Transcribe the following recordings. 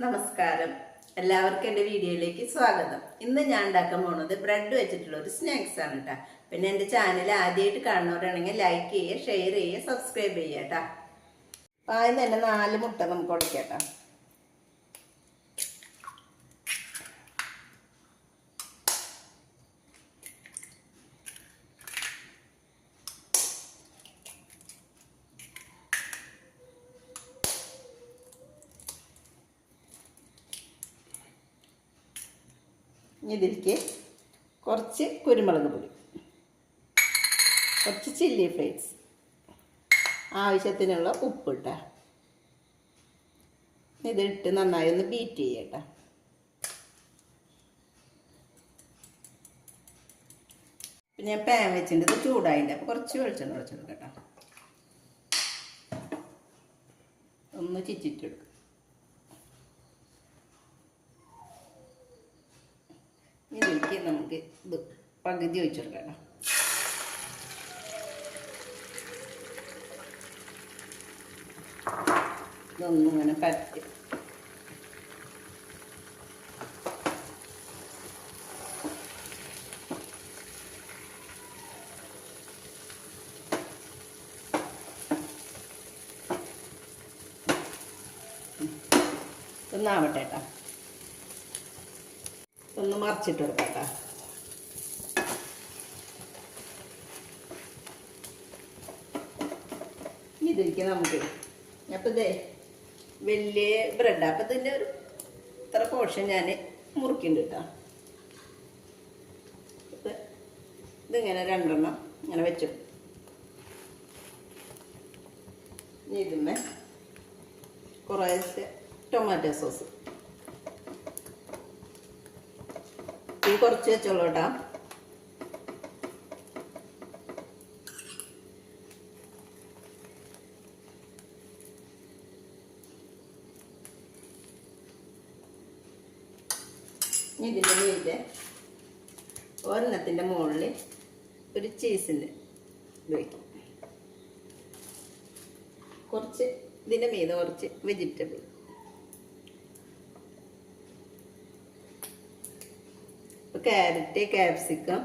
നമസ്കാരം, എല്ലാവർക്കും എൻ്റെ വീഡിയോയിലേക്ക് സ്വാഗതം. ഇന്ന് ഞാൻ ഉണ്ടാക്കാൻ പോകുന്നത് ബ്രെഡ് വെച്ചിട്ടുള്ള ഒരു സ്നാക്സ് ആണ് കേട്ടോ. പിന്നെ എൻ്റെ ചാനൽ ആദ്യമായിട്ട് കാണുന്നവരാണെങ്കിൽ ലൈക്ക് ചെയ്യുക, ഷെയർ ചെയ്യുക, സബ്സ്ക്രൈബ് ചെയ്യുക കേട്ടോ. ആദ്യം തന്നെ 4 മുട്ട നമുക്ക് ഉടയ്ക്കാം കേട്ടോ. ഇതിലേക്ക് കുറച്ച് കുരുമുളക് പൊടി, കുറച്ച് ചില്ലി ഫ്ലേക്സ്, ആവശ്യത്തിനുള്ള ഉപ്പ് ഇട്ടാ ഇതിട്ട് നന്നായി ഒന്ന് ബീറ്റ് ചെയ്യട്ടോ. പിന്നെ ഞാൻ പാൻ വെച്ചിട്ടുണ്ട്, ഇത് ചൂടായില്ല. അപ്പോൾ കുറച്ച് വെളിച്ചെണ്ണ ഒഴിച്ചെടുക്കട്ടോ. ഒന്ന് ചിച്ചിട്ടെടുക്കും. ഇതിലേക്ക് നമുക്ക് ഇത് പകുതി ഒഴിച്ചെടുക്കാം. ഇതൊന്നും ഇങ്ങനെ പരത്തി ഒന്നാവട്ടെ കേട്ടോ. ഒന്ന് മറിച്ചിട്ട് കൊടുക്കാം. ഇതിലേക്ക് നമുക്ക് അപ്പം ഇതേ വലിയ ബ്രെഡാണ്. അപ്പം ഇതിൻ്റെ ഒരു ഇത്ര പോർഷൻ ഞാൻ മുറിക്കുന്നുണ്ട് കേട്ടോ. ഇതിങ്ങനെ 2 എണ്ണം ഇങ്ങനെ വെച്ചു. ഇതിന്മേ കുറേശ്ശെ ടൊമാറ്റോ സോസ് കുറച്ച് വെച്ചോളൂ കേട്ടോ. ഇതിൻ്റെ മീതെ ഒരെണ്ണത്തിൻ്റെ മുകളിൽ ഒരു ചീസിൻ്റെ ഇത് വയ്ക്കും. കുറച്ച് ഇതിൻ്റെ മീതെ കുറച്ച് വെജിറ്റബിൾ, ക്യാരറ്റ്, ക്യാപ്സിക്കം,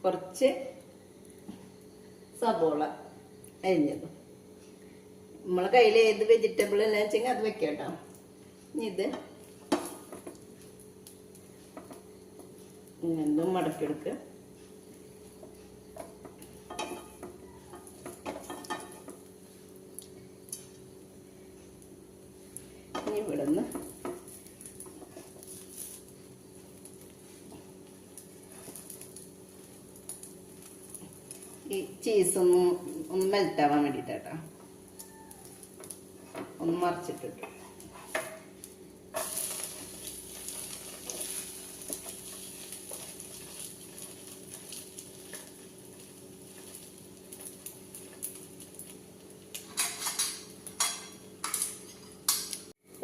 കുറച്ച് സബോള അരിഞ്ഞത്. നമ്മളെ കയ്യിൽ ഏത് വെജിറ്റബിൾ എല്ലാം വെച്ചെങ്കിൽ അത് വെക്കാം കേട്ടോ. ഇത് ഇങ്ങനെന്തും മടക്കിയെടുക്കുക. ഇനി ഇവിടെ നിന്ന് ഈ ചീസൊന്ന് മെൽറ്റാവാൻ വേണ്ടിയിട്ടാട്ടോ ഒന്ന് മറിച്ചിട്ടിട്ട്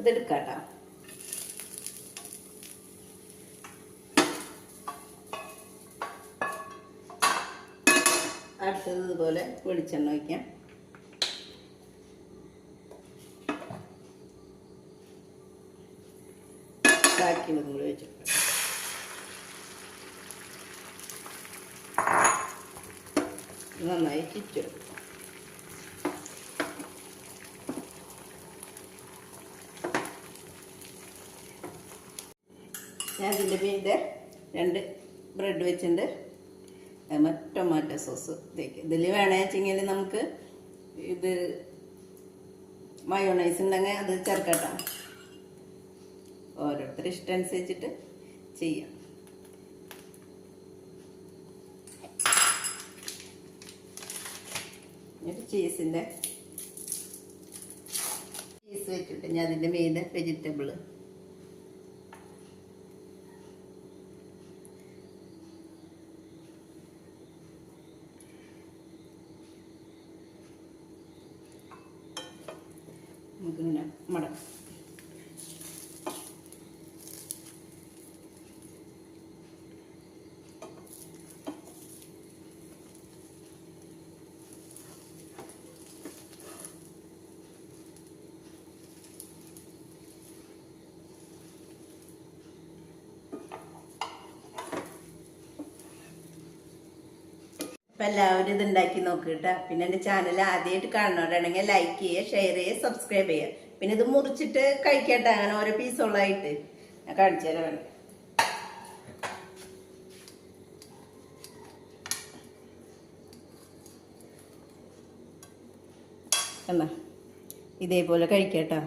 ഇതെടുക്കാട്ടോ. അടുത്തത് ഇതുപോലെ വെളിച്ചെണ്ണ ഒഴിക്കാം. ബാക്കിയുള്ളതും കൂടി വെച്ചിട്ട് നന്നായി ചുറ്റെടുക്കും. ഞാൻ ഇതിൻ്റെ മീതെ 2 ബ്രെഡ് വെച്ചിട്ടുണ്ട്. ടൊമാറ്റോ സോസ് തേക്ക്. ഇതിൽ വേണമെന്ന് വെച്ചെങ്കിൽ നമുക്ക് ഇത് മയോണൈസ് ഉണ്ടെങ്കിൽ അത് ചേർക്കട്ടോ. ഓരോരുത്തരുടെ ഇഷ്ടം അനുസരിച്ചിട്ട് ചെയ്യാം. ചീസ് വെച്ചിട്ട് ഞാൻ അതിൻ്റെ മീതെ വെജിറ്റബിൾ നമുക്കിങ്ങനെ മടക്കും. അപ്പം എല്ലാവരും ഇത് ഉണ്ടാക്കി നോക്കിട്ടാ. പിന്നെ എൻ്റെ ചാനൽ ആദ്യമായിട്ട് കാണുന്നവരാണെങ്കിൽ ലൈക്ക് ചെയ്യുക, ഷെയർ ചെയ്യുക, സബ്സ്ക്രൈബ് ചെയ്യുക. പിന്നെ ഇത് മുറിച്ചിട്ട് കഴിക്കട്ടെ, അങ്ങനെ ഓരോ പീസുള്ളതായിട്ട് ഞാൻ കാണിച്ചു തരാം. എന്നാ ഇതേപോലെ കഴിക്കട്ടോ.